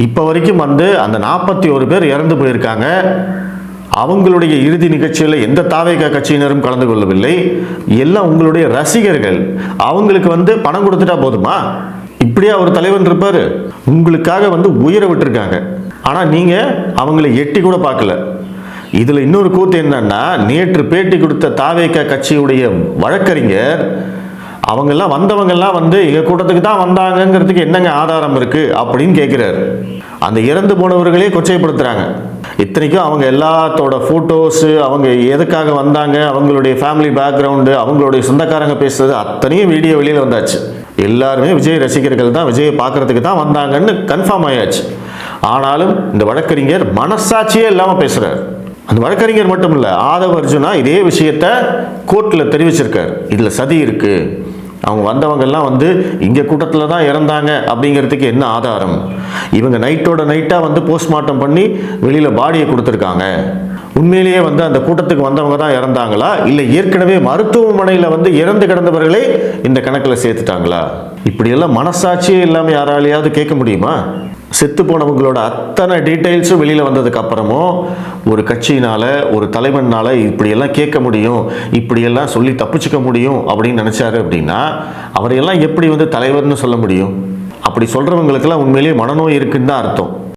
இப்போ வரைக்கும் வந்து அந்த 41 பேர் இறந்து போயிருக்காங்க. அவங்களுடைய இறுதி நிகழ்ச்சியில் எந்த தாவேகா கட்சியினரும் கலந்து கொள்ளவில்லை. எல்லாம் உங்களுடைய ரசிகர்கள். அவங்களுக்கு வந்து பணம் கொடுத்துட்டா போதுமா? இப்படியா ஒரு தலைவன் இருப்பாரு? உங்களுக்காக வந்து உயிரை விட்டுருக்காங்க. ஆனால் நீங்கள் அவங்களை எட்டி கூட பார்க்கல. இதில் இன்னொரு கூத்து என்னன்னா, நேற்று பேட்டி கொடுத்த தாவேகா கட்சியுடைய வழக்கறிஞர் அவங்கெல்லாம் வந்தவங்கெல்லாம் வந்து எங்கள் கூட்டத்துக்கு தான் வந்தாங்கங்கிறதுக்கு என்னங்க ஆதாரம் இருக்குது அப்படின்னு கேட்குறாரு. அந்த இறந்து போனவர்களே கொச்சைப்படுத்துகிறாங்க. இத்தனைக்கும் அவங்க எல்லாத்தோட ஃபோட்டோஸு, அவங்க எதுக்காக வந்தாங்க, அவங்களுடைய ஃபேமிலி பேக்ரவுண்டு, அவங்களுடைய சொந்தக்காரங்க பேசுறது அத்தனையும் வீடியோ வெளியில் வந்தாச்சு. எல்லாருமே விஜய் ரசிகர்கள் தான், விஜயை பார்க்குறதுக்கு தான் வந்தாங்கன்னு கன்ஃபார்ம் ஆயாச்சு. ஆனாலும் இந்த வழக்கறிஞர் மனசாட்சியே இல்லாமல் பேசுகிறார். அந்த வழக்கறிஞர் மட்டும் இல்லை, ஆதவ அர்ஜுனா இதே விஷயத்தை கோர்ட்டில் தெரிவிச்சிருக்கார். இதில் சதி இருக்குது, அவங்க வந்தவங்கெல்லாம் வந்து இங்கே கூட்டத்தில் தான் இறந்தாங்க அப்படிங்கிறதுக்கு என்ன ஆதாரம்? இவங்க நைட்டோட நைட்டாக வந்து போஸ்ட்மார்ட்டம் பண்ணி வெளியில் பாடியை கொடுத்துருக்காங்க. உண்மையிலேயே வந்து அந்த கூட்டத்துக்கு வந்தவங்க தான் இறந்தாங்களா, இல்லை ஏற்கனவே மருத்துவமனையில் வந்து இறந்து கிடந்தவர்களே இந்த கணக்கில் சேர்த்துட்டாங்களா? இப்படியெல்லாம் மனசாட்சியே இல்லாமல் யாராலையாவது கேட்க முடியுமா? செத்து போனவங்களோட அத்தனை டீட்டெயில்ஸும் வெளியில் வந்ததுக்கு அப்புறமும் ஒரு கட்சியினால், ஒரு தலைவனால் இப்படியெல்லாம் கேட்க முடியும், இப்படியெல்லாம் சொல்லி தப்பிச்சுக்க முடியும் அப்படின்னு நினச்சாரு அப்படின்னா அவரையெல்லாம் எப்படி வந்து தலைவர்னு சொல்ல முடியும்? அப்படி சொல்கிறவங்களுக்கெல்லாம் உண்மையிலேயே மனநோய் இருக்குன்னு தான் அர்த்தம்.